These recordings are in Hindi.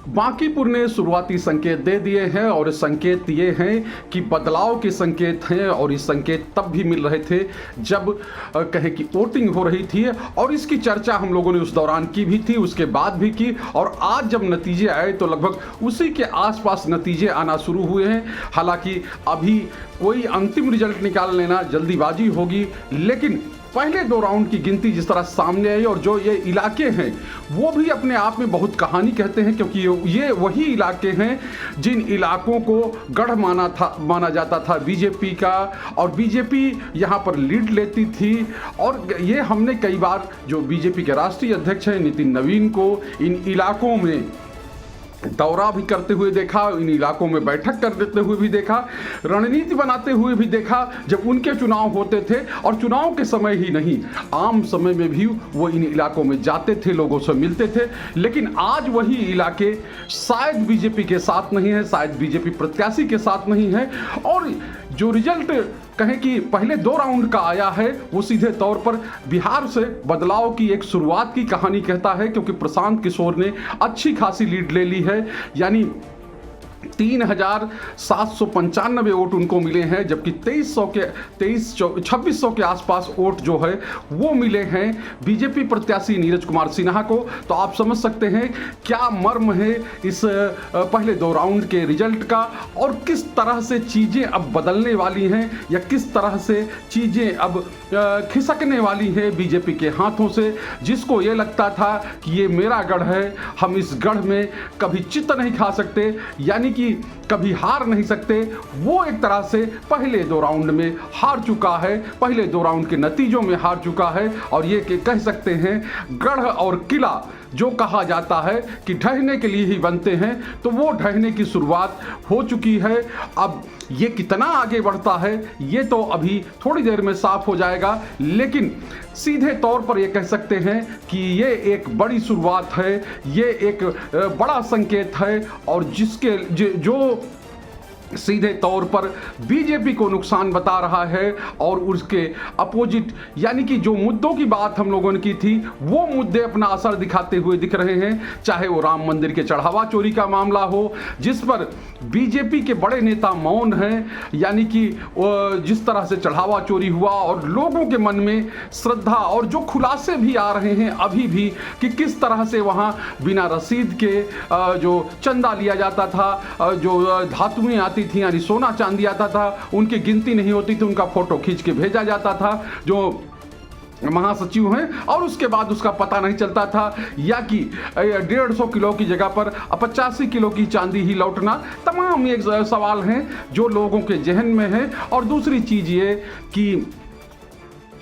बांकीपुर ने शुरुआती संकेत दे दिए हैं और इस संकेत ये हैं कि बदलाव के संकेत हैं और इस संकेत तब भी मिल रहे थे जब कहें कि वोटिंग हो रही थी और इसकी चर्चा हम लोगों ने उस दौरान की भी थी, उसके बाद भी की और आज जब नतीजे आए तो लगभग उसी के आसपास नतीजे आना शुरू हुए हैं। हालांकि अभी कोई अंतिम रिजल्ट निकाल लेना जल्दीबाजी होगी, लेकिन पहले 2 राउंड की गिनती जिस तरह सामने आई और जो ये इलाके हैं वो भी अपने आप में बहुत कहानी कहते हैं, क्योंकि ये वही इलाके हैं जिन इलाकों को गढ़ माना जाता था बीजेपी का और बीजेपी यहाँ पर लीड लेती थी। और ये हमने कई बार जो बीजेपी के राष्ट्रीय अध्यक्ष हैं नितिन नवीन को इन इलाकों में दौरा भी करते हुए देखा, इन इलाकों में बैठक कर देते हुए भी देखा, रणनीति बनाते हुए भी देखा जब उनके चुनाव होते थे। और चुनाव के समय ही नहीं, आम समय में भी वो इन इलाकों में जाते थे, लोगों से मिलते थे। लेकिन आज वही इलाके शायद बीजेपी के साथ नहीं है, शायद बीजेपी प्रत्याशी के साथ नहीं है और जो रिजल्ट कहें कि पहले 2 राउंड का आया है वो सीधे तौर पर बिहार से बदलाव की एक शुरुआत की कहानी कहता है, क्योंकि प्रशांत किशोर ने अच्छी खासी लीड ले ली है, यानी 3,795 वोट उनको मिले हैं, जबकि 2600 के आसपास वोट जो है वो मिले हैं बीजेपी प्रत्याशी नीरज कुमार सिन्हा को। तो आप समझ सकते हैं क्या मर्म है इस पहले 2 राउंड के रिजल्ट का और किस तरह से चीज़ें अब बदलने वाली हैं या किस तरह से चीज़ें अब खिसकने वाली है बीजेपी के हाथों से। जिसको ये लगता था कि ये मेरा गढ़ है, हम इस गढ़ में कभी चित नहीं खा सकते, यानी कि कभी हार नहीं सकते, वो एक तरह से पहले 2 राउंड में हार चुका है, पहले 2 राउंड के नतीजों में हार चुका है। और ये कह सकते हैं गढ़ और किला जो कहा जाता है कि ढहने के लिए ही बनते हैं, तो वो ढहने की शुरुआत हो चुकी है। अब ये कितना आगे बढ़ता है ये तो अभी थोड़ी देर में साफ हो जाएगा, लेकिन सीधे तौर पर ये कह सकते हैं कि ये एक बड़ी शुरुआत है, ये एक बड़ा संकेत है और जिसके जो सीधे तौर पर बीजेपी को नुकसान बता रहा है और उसके अपोजिट यानी कि जो मुद्दों की बात हम लोगों ने की थी वो मुद्दे अपना असर दिखाते हुए दिख रहे हैं। चाहे वो राम मंदिर के चढ़ावा चोरी का मामला हो, जिस पर बीजेपी के बड़े नेता मौन हैं, यानी कि जिस तरह से चढ़ावा चोरी हुआ और लोगों के मन में श्रद्धा और जो खुलासे भी आ रहे हैं अभी भी कि किस तरह से वहाँ बिना रसीद के जो चंदा लिया जाता था, जो धातुएं आती थी यानी सोना चांदी आता था, उनकी गिनती नहीं होती थी, उनका फोटो खींच के भेजा जाता था जो महासचिव हैं और उसके बाद उसका पता नहीं चलता था, या कि 150 किलो की जगह पर 85 किलो की चांदी ही लौटना। तमाम ये सवाल हैं जो लोगों के जहन में है। और दूसरी चीज़ ये कि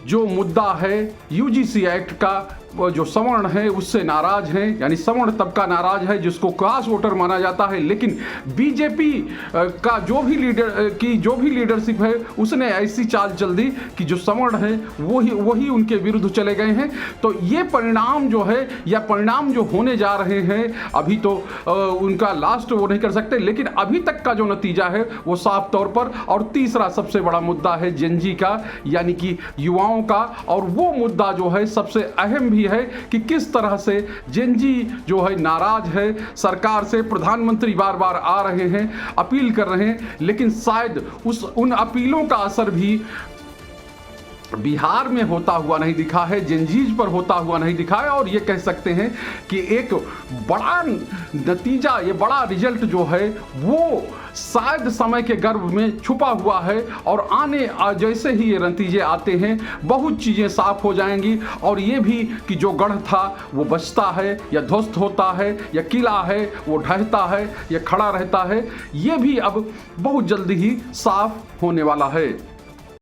जो मुद्दा है यूजीसी एक्ट का, जो सवर्ण है उससे नाराज हैं, यानी सवर्ण तबका नाराज है जिसको क्लास वोटर माना जाता है। लेकिन बीजेपी का जो भी लीडरशिप है उसने ऐसी चाल चल दी कि जो सवर्ण है वही उनके विरुद्ध चले गए हैं। तो ये परिणाम जो है या परिणाम जो होने जा रहे हैं अभी तो उनका लास्ट वो नहीं कर सकते, लेकिन अभी तक का जो नतीजा है वो साफ तौर पर। और तीसरा सबसे बड़ा मुद्दा है जेनजी का, यानी कि युवाओं का, और वो मुद्दा जो है सबसे अहम भी है कि किस तरह से जेनजी जो है नाराज है सरकार से। प्रधानमंत्री बार बार आ रहे हैं, अपील कर रहे हैं, लेकिन शायद उन अपीलों का असर भी बिहार में होता हुआ नहीं दिखा है, जेनजीज पर होता हुआ नहीं दिखा है। और ये कह सकते हैं कि एक बड़ा नतीजा, ये बड़ा रिजल्ट जो है वो शायद समय के गर्भ में छुपा हुआ है और आने जैसे ही ये नतीजे आते हैं बहुत चीज़ें साफ हो जाएंगी। और ये भी कि जो गढ़ था वो बचता है या ध्वस्त होता है, या किला है वो ढहता है या खड़ा रहता है, ये भी अब बहुत जल्दी ही साफ होने वाला है।